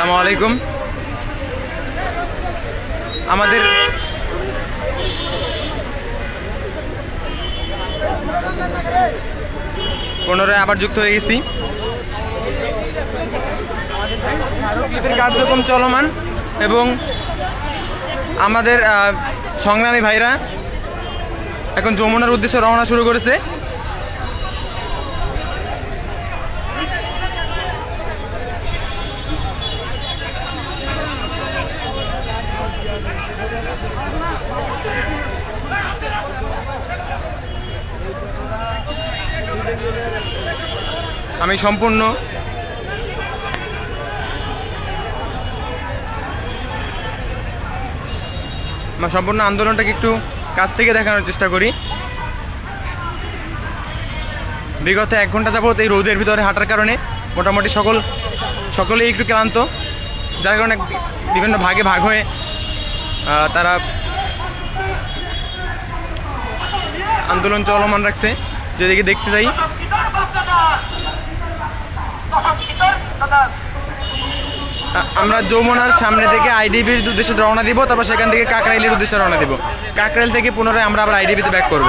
আসসালামু আলাইকুম। আমাদের পুনরায় আবার যুক্ত হয়ে গেছি। কার্যক্রম চলমান এবং আমাদের সংগ্রামী ভাইরা এখন যমুনার উদ্দেশ্যে রওনা শুরু করেছে। আমি সম্পূর্ণ আন্দোলনটাকে একটু কাছ থেকে দেখানোর চেষ্টা করি। বিগত 1 ঘন্টা যাবত এই রোদের ভিতরে হাঁটার কারণে মোটামুটি সকলেই একটু ক্লান্ত, যার কারণে বিভিন্ন ভাগে ভাগ হয়ে তারা আন্দোলন চলমান রাখছে। যেদিকে দেখতে যাই, আমরা যমুনার সামনে থেকে আইডিবির উদ্দেশ্যে রওনা দিব, তারপর সেখান থেকে কাকরাইলের উদ্দেশ্যে রওনা দিব। কাকরাইল থেকে পুনরায় আমরা আবার আইডিবিতে ব্যাক করব।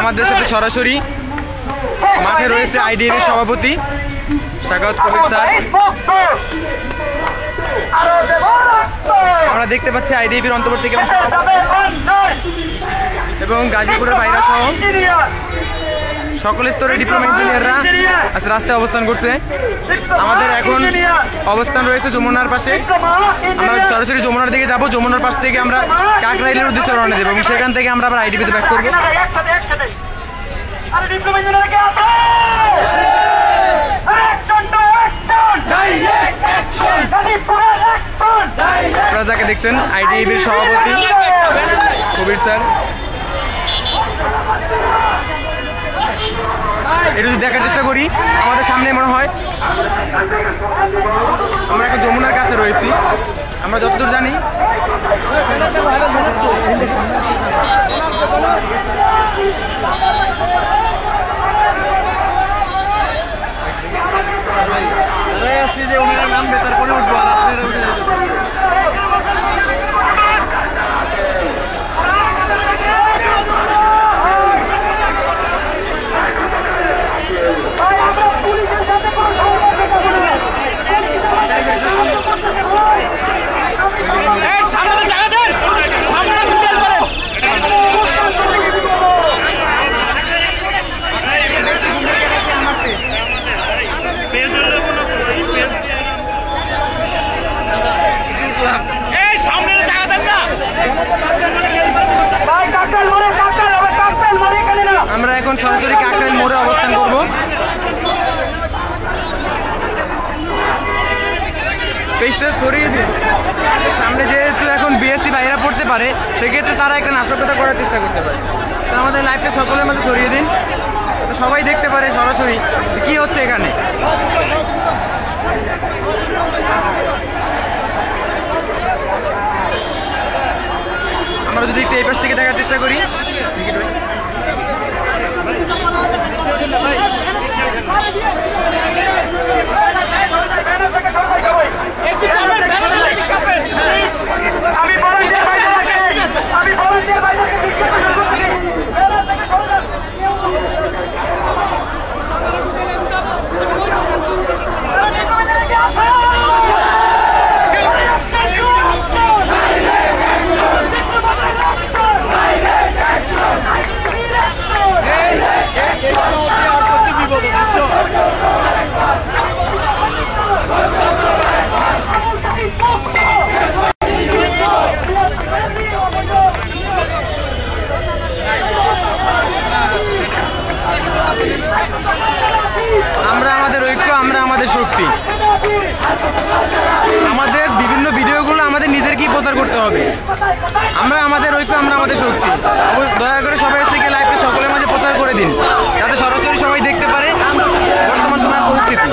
আমাদের সাথে সরাসরি মাঠে রয়েছে আইডিবির সভাপতি সাখাওয়াত কবির স্যার। আমরা দেখতে পাচ্ছি আইডিবির অন্তর্বর্তীকালীন এবং গাজীপুরের বাইরা সহ সকল স্তরের ডিপ্লোমা ইঞ্জিনিয়াররা আজ রাস্তায় অবস্থান করছে। আমাদের এখন অবস্থান রয়েছে যমুনার পাশে। আমরা সরাসরি যমুনার দিকে যাব। যমুনার পাশ থেকে আমরা কাকরাইলের উদ্দেশ্যে রওনা দেব এবং সেখান থেকে আমরা আবার আইডিবিতে ব্যাক করবো। আপনারা যাকে দেখছেন আইডিবির সভাপতি কবির স্যার। এটা যদি দেখার চেষ্টা করি, আমাদের সামনে মনে হয় আমরা এখন যমুনার কাছে রয়েছি। আমরা যতদূর জানি যে ওনারা নামবে, তারপরে উঠবো। আমরা এখন সরাসরি কাকরাইল মোড়ে অবস্থান করব। পেজটা সরিয়ে দিন। সামনে যেহেতু এখন বিএসসি ভাইরা পড়তে পারে, সেক্ষেত্রে তারা একটা নাশকতা করার চেষ্টা করতে পারে। তো আমাদের লাইভটা সকলের মধ্যে সরিয়ে দিন, সবাই দেখতে পারে সরাসরি কি হচ্ছে এখানে। আমরা যদি একটু এই পাশ থেকে দেখার চেষ্টা করি, আমরা আমাদের ঐক্য, আমরা আমাদের শক্তি। আমাদের বিভিন্ন ভিডিওগুলো আমাদের নিজের কি প্রচার করতে হবে। আমরা আমাদের ঐক্য, আমরা আমাদের শক্তি। দয়া করে সবাই থেকে লাইভে সকলের মাঝে প্রচার করে দিন, যাতে সরাসরি সবাই দেখতে পারে বর্তমান সময়ের পরিস্থিতি।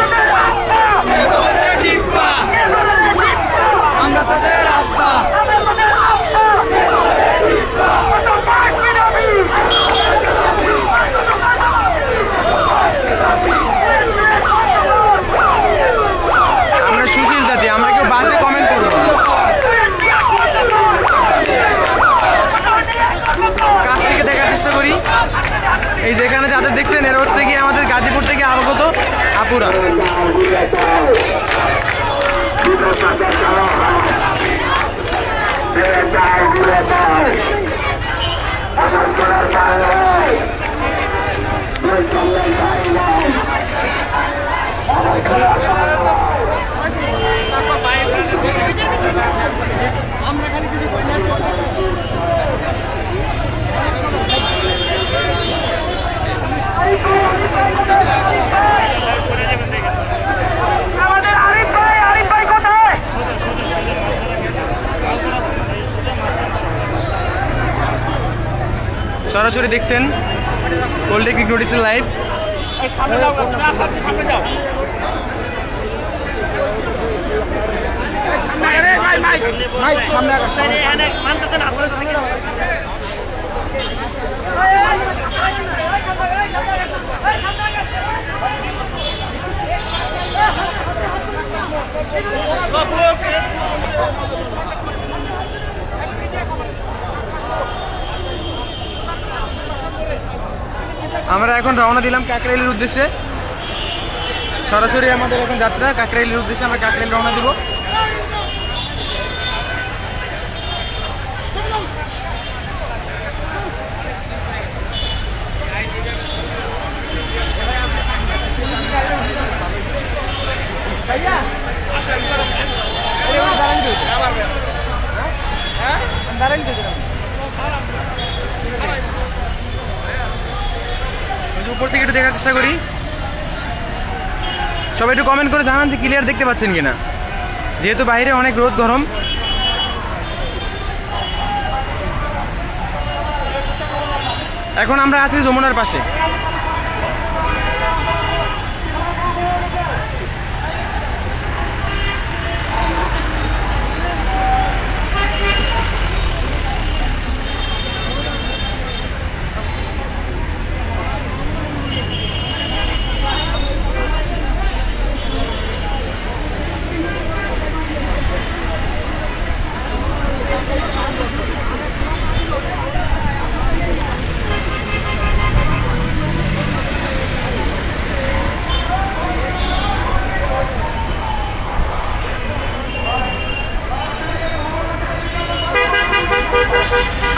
আমরা তাদের আত্মা পুরা। সরাসরি দেখছেন পলিটেকনিক নোটিসের লাইভ। আমরা এখন রওনা দিলাম কাকরাইলের উদ্দেশ্যে। সরাসরি আমাদের এখন যাত্রা কাকরাইলের উদ্দেশ্যে। আমরা কাকরাইল রওনা দিব। উপর থেকে একটু দেখার চেষ্টা করি। সবাই একটু কমেন্ট করে জানান যে ক্লিয়ার দেখতে পাচ্ছেন কিনা, যেহেতু বাইরে অনেক রোদ গরম। এখন আমরা আছি যমুনার পাশে।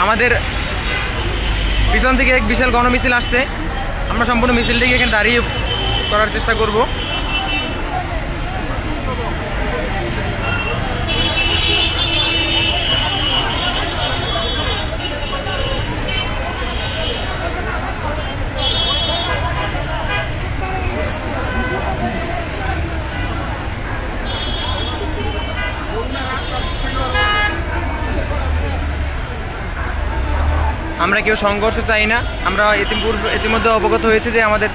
আমাদের পিছন থেকে এক বিশাল গণমিছিল আসছে। আমরা সম্পূর্ণ মিছিলটিকে এখানে দাঁড়িয়ে করার চেষ্টা করব। আমরা কেউ সংঘর্ষ চাই না। আমরা ইতিমধ্যে অবগত হয়েছে যে আমাদের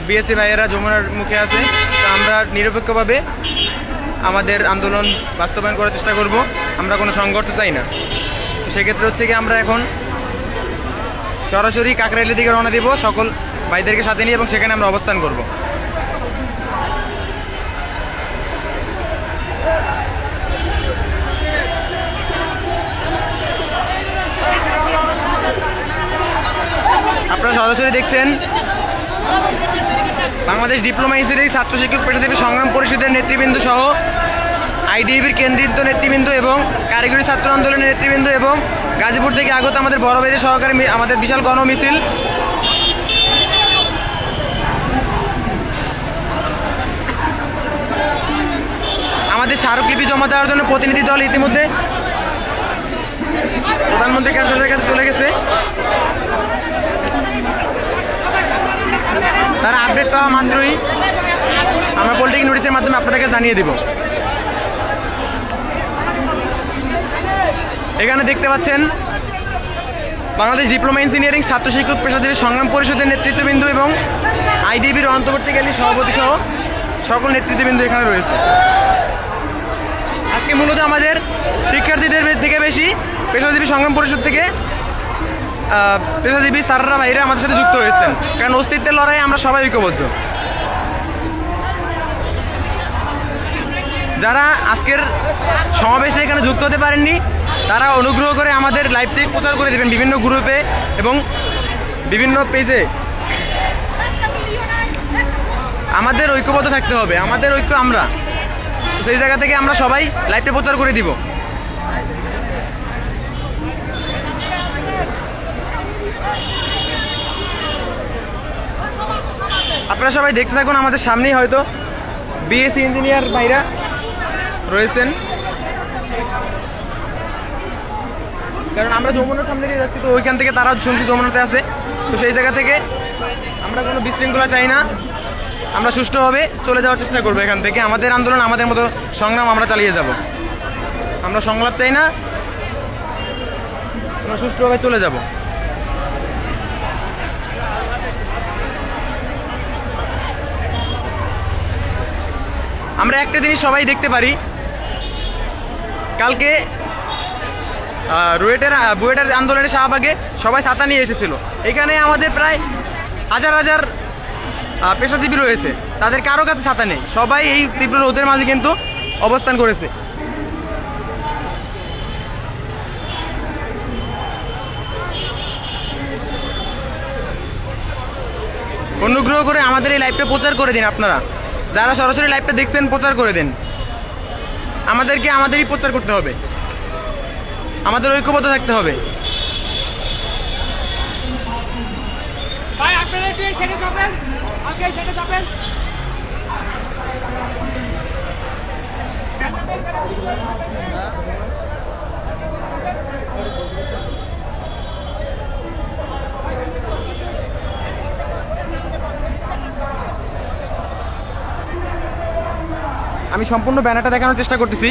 বিএসসি ভাইয়েরা যমুনার মুখে আছে। তো আমরা নিরপেক্ষভাবে আমাদের আন্দোলন বাস্তবায়ন করার চেষ্টা করব। আমরা কোনো সংঘর্ষ চাই না। তো সেক্ষেত্রে হচ্ছে কি আমরা এখন সরাসরি কাকরাইলের দিকে রওনা দিব সকল ভাইদেরকে সাথে নিয়ে, এবং সেখানে আমরা অবস্থান করব। আপনারা সরাসরি দেখছেন বাংলাদেশ ডিপ্লোমা ইনস্টিটিউট ছাত্র শিক্ষক পেশাজীবী সংগ্রাম পরিষদের নেতৃবৃন্দ সহ আইডিএবির কেন্দ্রীয় নেতৃবৃন্দ এবং কারিগরি ছাত্র আন্দোলনের নেতৃবৃন্দ এবং গাজীপুর থেকে আগত আমাদের বড় ভাইদের সহকারে আমাদের বিশাল গণমিছিল। আমাদের স্মারকলিপি জমা দেওয়ার জন্য প্রতিনিধি দল ইতিমধ্যে প্রধানমন্ত্রী কার্যালয়ের কাছে চলে গেছে। তারা আপডেট পাওয়া মাত্রই আমরা পলিটেকনিক নোটিসের মাধ্যমে আপনাদেরকে জানিয়ে দেব। এখানে দেখতে পাচ্ছেন বাংলাদেশ ডিপ্লোমা ইঞ্জিনিয়ারিং ছাত্র শিক্ষক পেশাজীবী সংগ্রাম পরিষদের নেতৃত্ববৃন্দ এবং আইডিবির অন্তর্বর্তীকালীন সভাপতি সহ সকল নেতৃত্ববৃন্দ এখানে রয়েছে। আজকে মূলত আমাদের শিক্ষার্থীদের থেকে বেশি পেশাজীবী সংগ্রাম পরিষদ থেকে পেশাজীবী স্যাররা ভাইরা আমাদের সাথে যুক্ত হয়েছেন, কারণ অস্তিত্বের লড়াই আমরা সবাই ঐক্যবদ্ধ। যারা আজকের সমাবেশে এখানে যুক্ত হতে পারেননি তারা অনুগ্রহ করে আমাদের লাইভটি প্রচার করে দেবেন বিভিন্ন গ্রুপে এবং বিভিন্ন পেজে। আমাদের ঐক্যবদ্ধ থাকতে হবে, আমাদের ঐক্য আমরা, সেই জায়গা থেকে আমরা সবাই লাইভে প্রচার করে দিব। আপনারা সবাই দেখতে থাকুন, আমাদের সামনেই হয়তো বিএসসি ইঞ্জিনিয়ার ভাইরা রয়েছেন, কারণ আমরা যমুনার সামনে দিয়ে যাচ্ছি, তো ওইখান থেকে তারা শুনছি যমুনাতে আছে, তো সেই জায়গা থেকে আমরা কোনো বিশৃঙ্খলা চাই না, আমরা সুষ্ঠুভাবে চলে যাওয়ার চেষ্টা করবো এখান থেকে। আমাদের আন্দোলন, আমাদের মতো সংগ্রাম আমরা চালিয়ে যাব, আমরা সংলাপ চাই না, আমরা সুষ্ঠুভাবে চলে যাব। আমরা একটা জিনিস সবাই দেখতে পারি, কালকে বুয়েটের আন্দোলনে শাহবাগে সবাই ছাতা নিয়ে এসেছিল, এখানে আমাদের প্রায় হাজার হাজার পেশাজীবী রয়েছে, তাদের কারো কাছে ছাতা নেই, সবাই এই তীব্র রোদের মাঝে কিন্তু অবস্থান করেছে। অনুগ্রহ করে আমাদের এই লাইভটা প্রচার করে দিন, আপনারা যারা সরাসরি লাইভটা দেখছেন প্রচার করে দিন, আমাদেরকে আমাদেরই প্রচার করতে হবে, আমাদের ঐক্যবদ্ধ থাকতে হবে। আমি সম্পূর্ণ ব্যানারটা দেখানোর চেষ্টা করতেছি।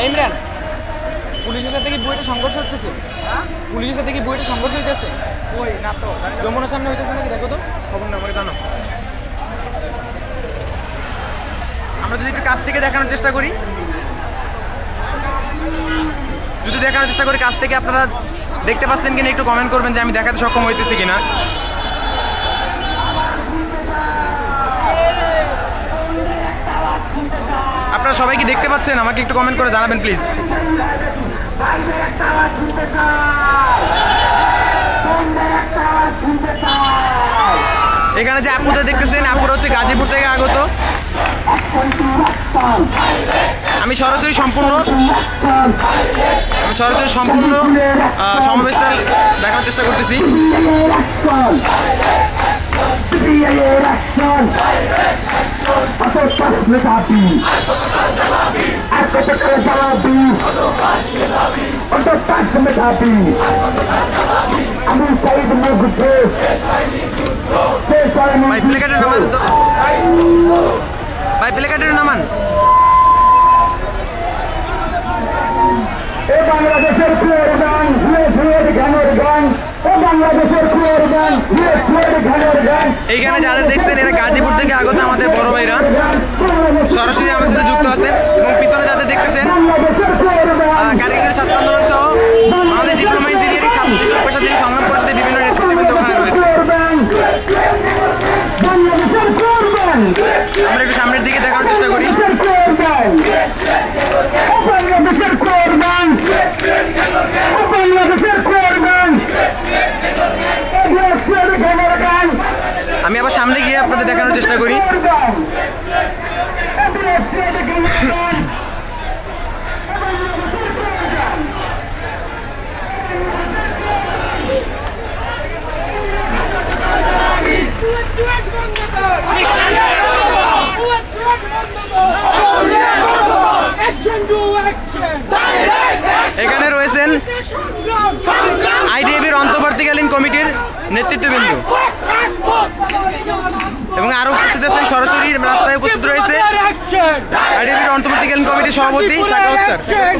ইমরান, পুলিশের সাথে কি বুয়েটে সংঘর্ষ হইতেছে? পুলিশের সাথে কি বুয়েটে সংঘর্ষ হইতেছে? ওই না তো, যমুনার সামনে হইতেছে নাকি? দেখো তো, খবর না আমাকে জানো। আমরা যদি একটু কাছ থেকে দেখানোর চেষ্টা করি, কাছ থেকে আপনারা দেখতে পাচ্ছেন কিনা একটু কমেন্ট করবেন যে আমি দেখাতে সক্ষম হইতেছি কিনা। আপনারা সবাই কি দেখতে পাচ্ছেন? আমাকে একটু কমেন্ট করে জানাবেন প্লিজ। এখানে যে আপুরা দেখতেছেন, আপুরা হচ্ছে গাজীপুর থেকে আগত। আমি সরাসরি সম্পূর্ণ সমাবেশটা দেখার চেষ্টা করতেছি। ভাই প্লেকার্ডের নামান, ভাই প্লেকার্ডের নামান। বাংলাদেশের কুয়ের গান, গানের গান, বাংলাদেশের কুয়ের গান, গান। এইখানে যাদের দেখছেন এরা গাজীপুর থেকে আগত আমাদের বড় ভাইরা সরাসরি আমার সাথে যুক্ত আছেন, এবং পিছনে যাদের দেখতেছেন কারিগরি ছাত্র আন্দোলন সহ বাংলাদেশ ডিপ্লোমা ইঞ্জিনিয়ারিং ছাত্র শিক্ষক পেশাজীবী সংগ্রাম পরিষদের বিভিন্ন নেতৃবৃন্দ ওখানে রয়েছে। আমরা একটু সামনের দিকে দেখানোর চেষ্টা করি। আমি আবার সামনে গিয়ে আপনাদের দেখানোর চেষ্টা করি। এখানে রয়েছেন আইডিএবির অন্তর্বর্তীকালীন কমিটির নেতৃত্ববৃন্দ এবং আরো উপস্থিত আছেন, সরাসরি রাস্তায় উপস্থিত রয়েছে আইডিএবির অন্তর্বর্তীকালীন কমিটির সভাপতি শাকাওয়াত স্যার।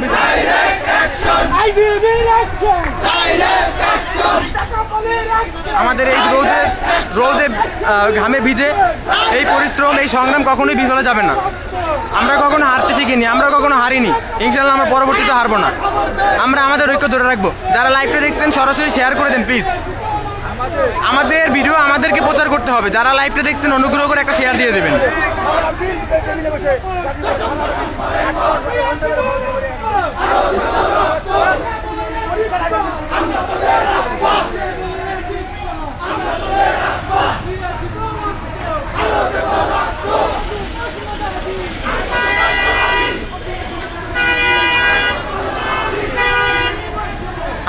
আমাদের এই রোদে ঘামে ভিজে এই পরিশ্রম, এই সংগ্রাম কখনোই বিফলে যাবে না। আমরা কখনো হারতে শিখিনি, আমরা কখনো হারিনি, ইনশাল্লাহ আমরা পরবর্তীতে হারবো না। আমরা আমাদের ঐক্য ধরে রাখবো। যারা লাইভটা দেখছেন সরাসরি শেয়ার করে দেন প্লিজ। আমাদের ভিডিও আমাদেরকে প্রচার করতে হবে। যারা লাইভটা দেখছেন অনুগ্রহ করে একটা শেয়ার দিয়ে দেবেন।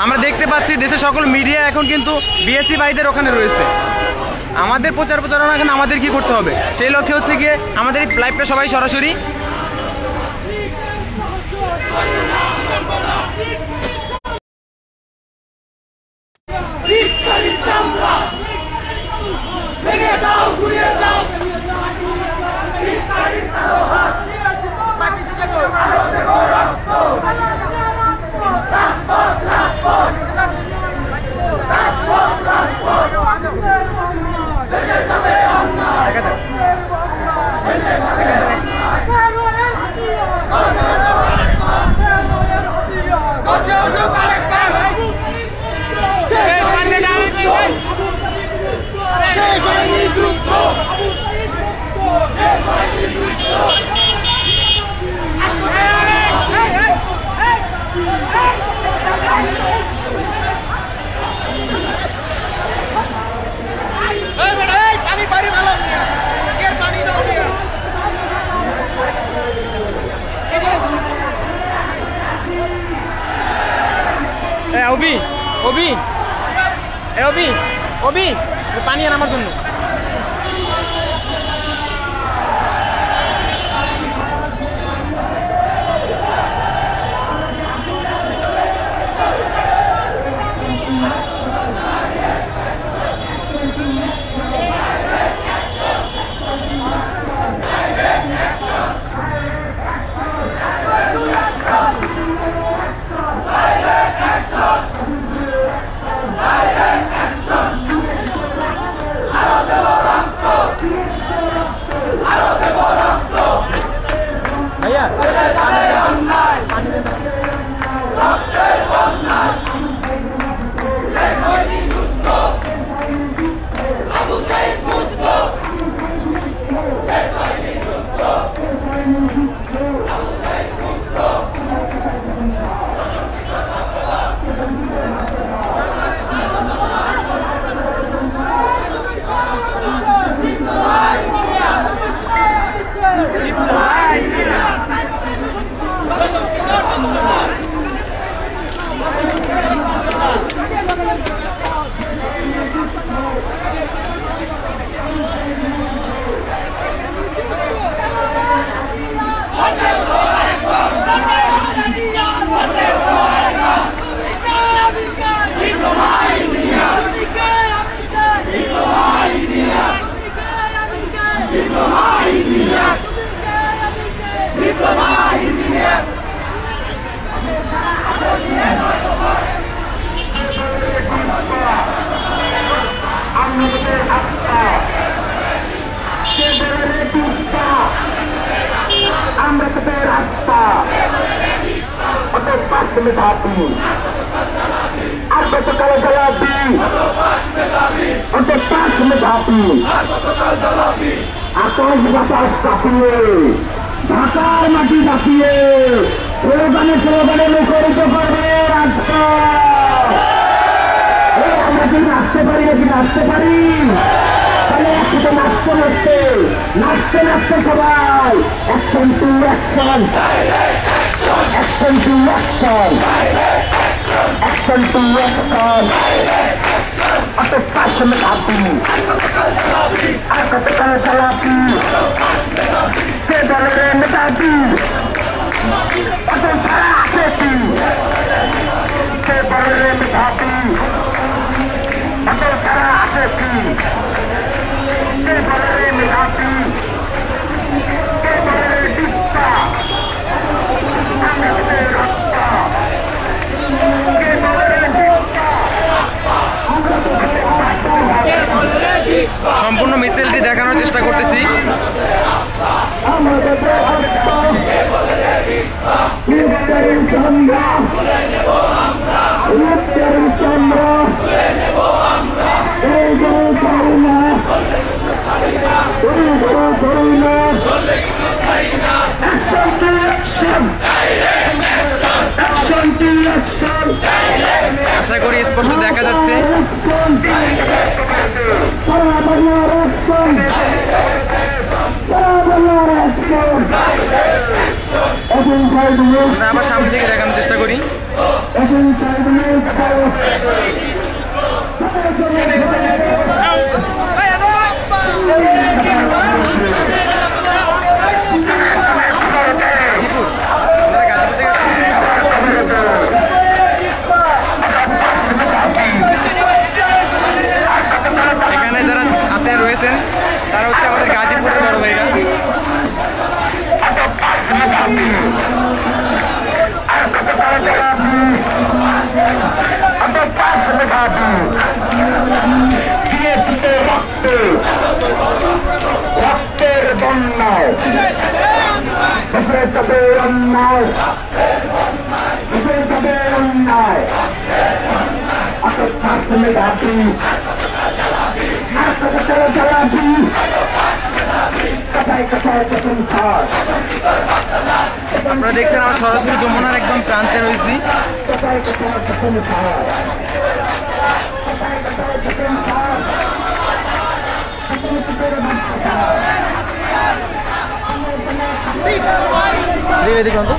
আমরা দেখতে পাচ্ছি দেশের সকল মিডিয়া এখন কিন্তু বিএসসি ভাইদের ওখানে রয়েছে। আমাদের প্রচারণা এখন আমাদের কি করতে হবে, সেই লক্ষ্যে হচ্ছে গিয়ে আমাদের এই লাইভটা সবাই সরাসরি অবি পানি আর আমার জন্য। আকাশ বাতাস কাঁপিয়ে ঢাকার মাটি কাঁপিয়ে স্লোগানে মুখরিত করবে রাস্তা। আমরা কি নাচতে পারি নাকি নাচতে পারি? তাহলে একসাথে নাচতে সবাই action to action, action to action, action to action. অত পাশে মেধাবি আর কত কাল চালাবি সে দলের মেধাবি অত ছাড়া আছে কি সে দলের মেধাবি অত ছাড়া আছে কি সে দলের মেধাবি সে দলের দিকটা রক্তা সে দলের দিকটা। সম্পূর্ণ মিছিলটি দেখানোর চেষ্টা করতেছি। আমরা আশা করি স্পষ্ট দেখা যাচ্ছে। আমরা আবার সামনে থেকে দেখানোর চেষ্টা করি। এখানে যারা আছে রয়েছেন তারা হচ্ছে আমাদের গাজীপুরের বড় ভাইরা। রক্তের বন্যায় দেশের তাদের অন্যায়, দেশের তাদের অন্যায় মেধাবী জ্বালাবি কথায় কথায় প্রশংসার। আপনারা দেখছেন আমরা সরাসরি যমুনার একদম প্রান্তে রয়েছি। কথায় কথায় প্রশংসার, কথায় কথায় প্রশংসার। দেখুন তো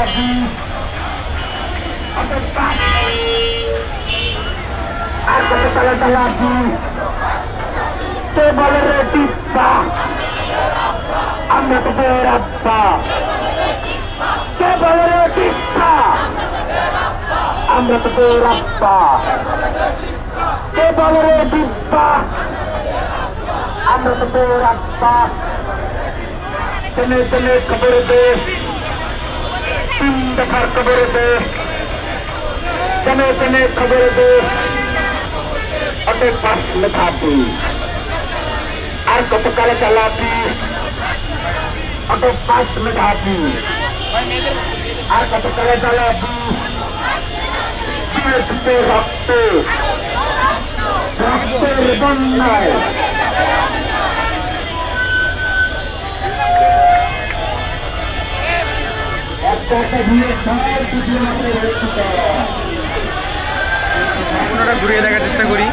আর কত তালা চালাবি কে বলে রে টিপ্পা আমরা তোদের আব্বা কে বলে রে টিপ্পা আমরা তোদের আব্বা কে বলে রে টিপ্পা আমরা তোদের আব্বা चले चले खबर दे 3 दफार खबर दे चले चले खबर दे अटे पास लिखाबी और कत काले चलाबी अटे पास लिखाबी और कत काले चलाबी छुपे रखते बंदाय সম্পূর্ণটা ঘুরিয়ে দেখার চেষ্টা করি।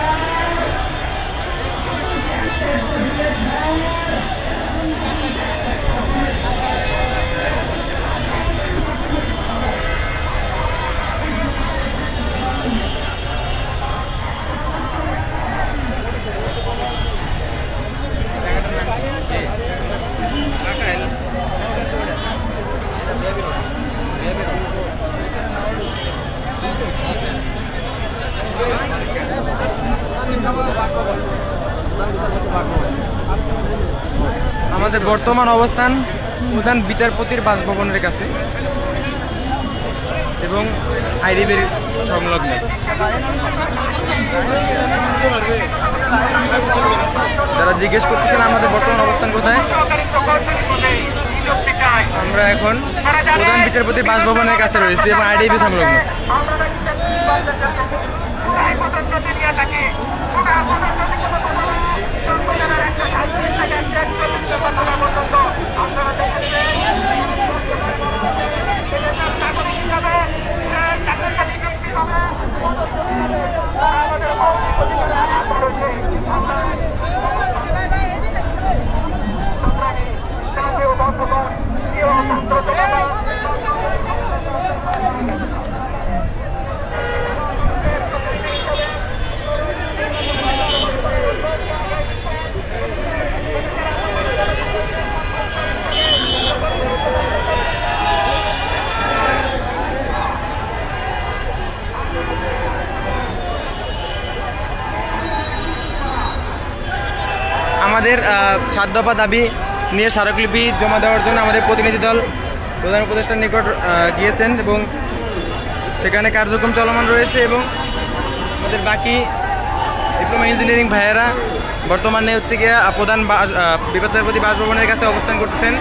আমাদের বর্তমান অবস্থান প্রধান বিচারপতির বাসভবনের কাছে এবং আইরিবের সংলগ্ন। যারা জিজ্ঞেস করতেছেন আমাদের বর্তমান অবস্থান কোথায়, আমরা এখন প্রধান বিচারপতির বাসভবনের কাছে রয়েছি এবং আইডিবি সংলগ্ন। আমাদের 7 দফা দাবি নিয়ে স্মারকলিপি জমা দেওয়ার জন্য আমাদের প্রতিনিধি দল প্রধান উপদেষ্টার নিকট গিয়েছেন এবং সেখানে কার্যক্রম চলমান রয়েছে এবং আমাদের বাকি ডিপ্লোমা ইঞ্জিনিয়ারিং ভাইয়েরা বর্তমানে হচ্ছে গিয়ে প্রধান বিচারপতি বাসভবনের কাছে অবস্থান করতেছেন।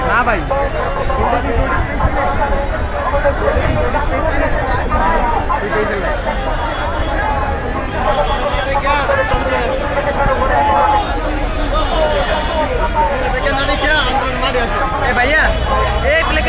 না ভাই भैया एक प्लेट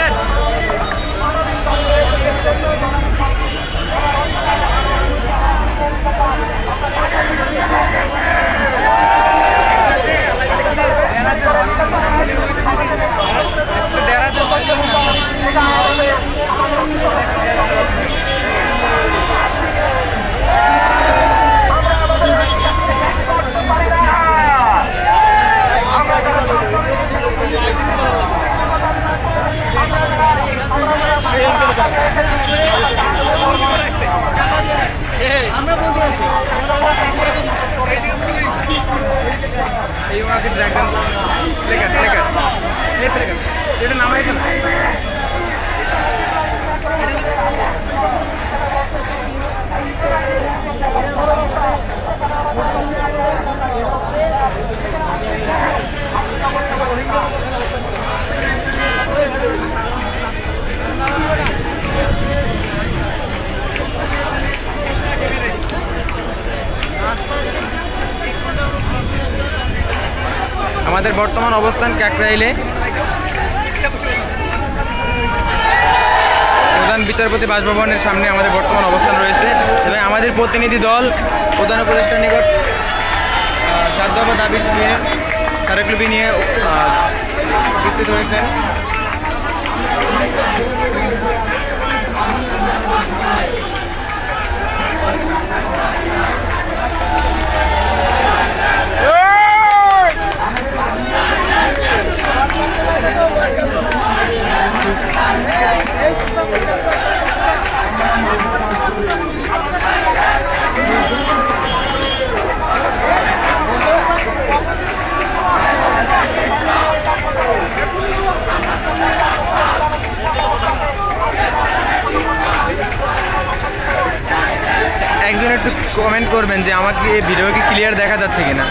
এটা নামাই ফেলা আমাদের বর্তমান অবস্থান কাকরাইলে প্রধান বিচারপতি বাসভবনের সামনে আমাদের বর্তমান অবস্থান রয়েছে এবং আমাদের প্রতিনিধি দল প্রধান উপদেষ্টার নিকট 7 দফা দাবি নিয়ে স্মারকলিপি নিয়ে উপস্থিত হয়েছেন। একজন একটু কমেন্ট করবেন যে আমাকে এই ভিডিও কি ক্লিয়ার দেখা যাচ্ছে কিনা।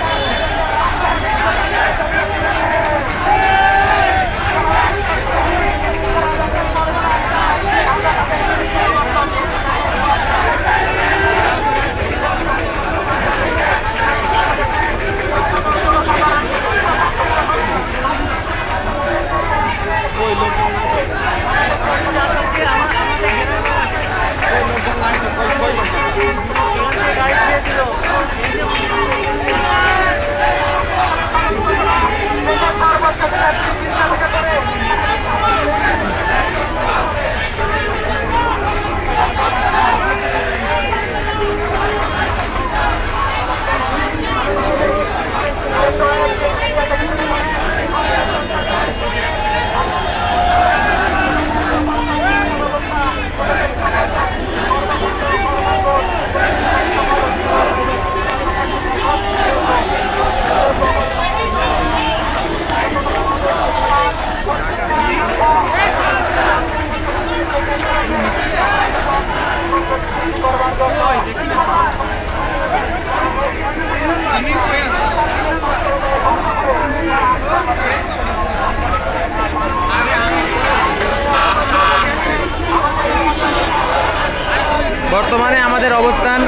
বর্তমানে আমাদের অবস্থান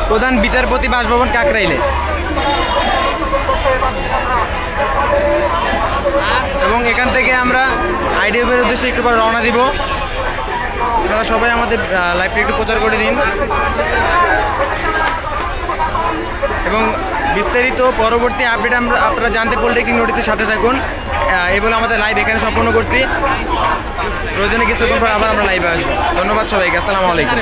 প্রধান বিচারপতি বাসভবন কাকরাইলে। এবং এখান থেকে আমরা আইডিএফের উদ্দেশ্যে একটু পর রওনা দিব। আপনারা সবাই আমাদের লাইভটা একটু প্রচার করে দিন এবং বিস্তারিত পরবর্তী আপডেট আপনারা জানতে পলিটেকনিক নোটিসের সাথে থাকুন। এই বলে আমাদের লাইভ এখানে সম্পন্ন করছি। প্রয়োজনে কিছুক্ষণ পর আবার আমরা লাইভে আসবো। ধন্যবাদ সবাইকে, আসসালামু আলাইকুম।